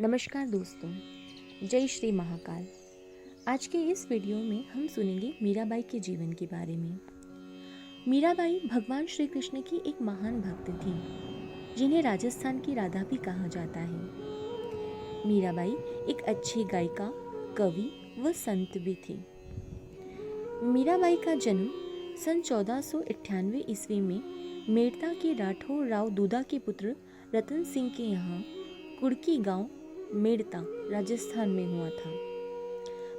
नमस्कार दोस्तों, जय श्री महाकाल। आज के इस वीडियो में हम सुनेंगे मीराबाई के जीवन के बारे में। मीराबाई भगवान श्री कृष्ण की एक महान भक्त थी, जिन्हें राजस्थान की राधा भी कहा जाता है। मीराबाई एक अच्छी गायिका, कवि व संत भी थी। मीराबाई का जन्म सन 1498 ईस्वी में मेड़ता के राठौर राव दूधा के पुत्र रतन सिंह के यहाँ कुड़की गांव मेड़ता राजस्थान में हुआ था।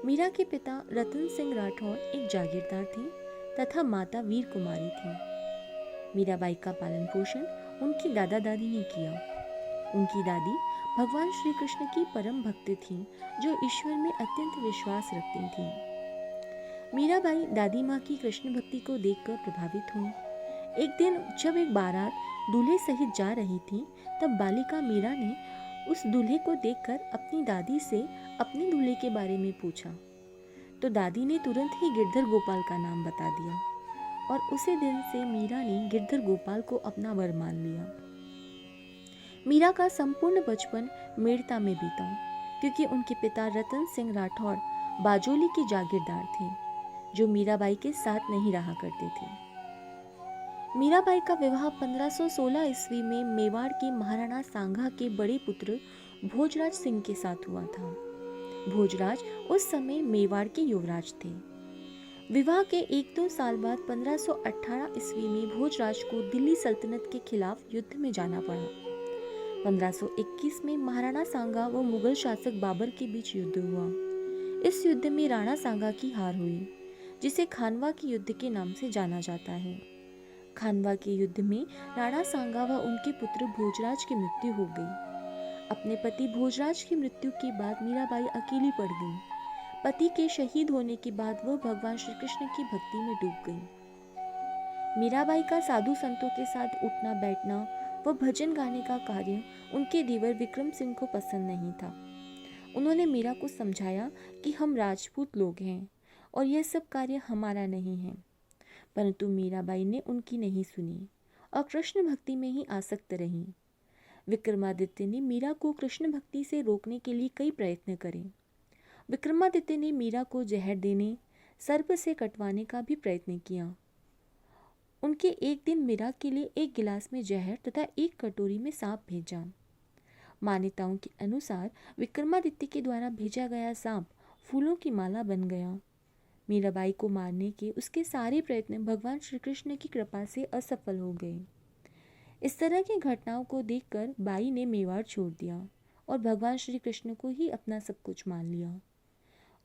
मीरा के पिता रतन सिंह राठौर एक जागीरदार थे तथा माता वीर कुमारी थी। मीराबाई का पालन पोषण उनकी दादा दादी ने किया। उनकी दादी भगवान श्री कृष्ण की परम भक्त थी, जो ईश्वर में अत्यंत विश्वास रखती थी। मीराबाई दादी माँ की कृष्ण भक्ति को देखकर प्रभावित हुई। एक दिन जब एक बारात दूल्हे सहित जा रही थी, तब बालिका मीरा ने उस दूल्हे को देखकर अपनी दादी से अपने दूल्हे के बारे में पूछा, तो दादी ने तुरंत ही गिरधर गोपाल का नाम बता दिया और उसी दिन से मीरा ने गिरधर गोपाल को अपना वर मान लिया। मीरा का संपूर्ण बचपन मेड़ता में बीता, क्योंकि उनके पिता रतन सिंह राठौर बाजोली के जागीरदार थे, जो मीराबाई के साथ नहीं रहा करते थे। मीराबाई का विवाह 1516 ईस्वी में मेवाड़ के महाराणा सांगा के बड़े पुत्र भोजराज सिंह के साथ हुआ था। भोजराज उस समय मेवाड़ के युवराज थे। विवाह के 1-2 साल बाद 1518 ईस्वी में भोजराज को दिल्ली सल्तनत के खिलाफ युद्ध में जाना पड़ा। 1521 में महाराणा सांगा व मुगल शासक बाबर के बीच युद्ध हुआ। इस युद्ध में राणा सांगा की हार हुई, जिसे खानवा के युद्ध के नाम से जाना जाता है। खानवा के युद्ध में राणा सांगा व उनके पुत्र भोजराज की मृत्यु हो गई। अपने पति भोजराज की मृत्यु के बाद मीराबाई अकेली पड़ गई। पति के शहीद होने के बाद वह भगवान श्री कृष्ण की भक्ति में डूब गई। मीराबाई का साधु संतों के साथ उठना बैठना व भजन गाने का कार्य उनके देवर विक्रम सिंह को पसंद नहीं था। उन्होंने मीरा को समझाया कि हम राजपूत लोग हैं और यह सब कार्य हमारा नहीं है, परंतु मीराबाई ने उनकी नहीं सुनी और कृष्ण भक्ति में ही आसक्त रही। विक्रमादित्य ने मीरा को कृष्ण भक्ति से रोकने के लिए कई प्रयत्न करे। विक्रमादित्य ने मीरा को जहर देने, सर्प से कटवाने का भी प्रयत्न किया। उनके एक दिन मीरा के लिए एक गिलास में जहर तथा एक कटोरी में सांप भेजा। मान्यताओं के अनुसार विक्रमादित्य के द्वारा भेजा गया सांप फूलों की माला बन गया। मीराबाई को मारने के उसके सारे प्रयत्न भगवान श्री कृष्ण की कृपा से असफल हो गए। इस तरह की घटनाओं को देखकर बाई ने मेवाड़ छोड़ दिया और भगवान श्री कृष्ण को ही अपना सब कुछ मान लिया।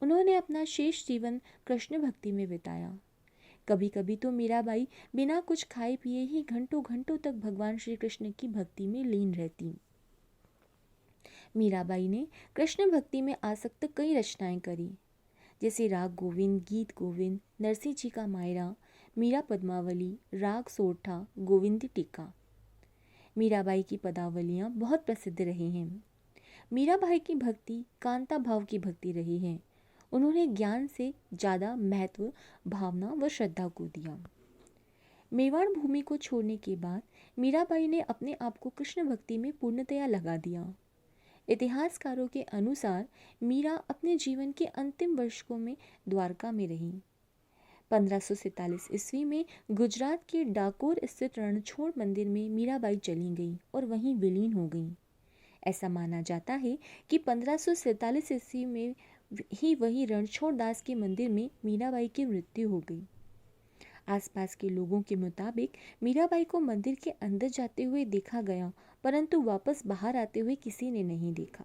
उन्होंने अपना शेष जीवन कृष्ण भक्ति में बिताया। कभी कभी तो मीराबाई बिना कुछ खाए पिए ही घंटों घंटों तक भगवान श्री कृष्ण की भक्ति में लीन रहती। मीराबाई ने कृष्ण भक्ति में आसक्त कई रचनाएं करी, जैसे राग गोविंद, गीत गोविंद, नरसिंह जी का मायरा, मीरा पद्मावली, राग सोरठा, गोविंदी टीका। मीराबाई की पदावलियाँ बहुत प्रसिद्ध रही हैं। मीराबाई की भक्ति कांता भाव की भक्ति रही है। उन्होंने ज्ञान से ज़्यादा महत्व भावना व श्रद्धा को दिया। मेवाड़ भूमि को छोड़ने के बाद मीराबाई ने अपने आप को कृष्ण भक्ति में पूर्णतया लगा दिया। इतिहासकारों के अनुसार मीरा अपने जीवन के अंतिम वर्षों में द्वारका में रही। 1547 ईस्वी में गुजरात के डाकोर स्थित रणछोड़ मंदिर में मीराबाई चली गई और वहीं विलीन हो गई। ऐसा माना जाता है कि 1547 ईस्वी में ही वही रणछोड़ दास के मंदिर में मीराबाई की मृत्यु हो गई। आसपास के लोगों के मुताबिक मीराबाई को मंदिर के अंदर जाते हुए देखा गया, परंतु वापस बाहर आते हुए किसी ने नहीं देखा।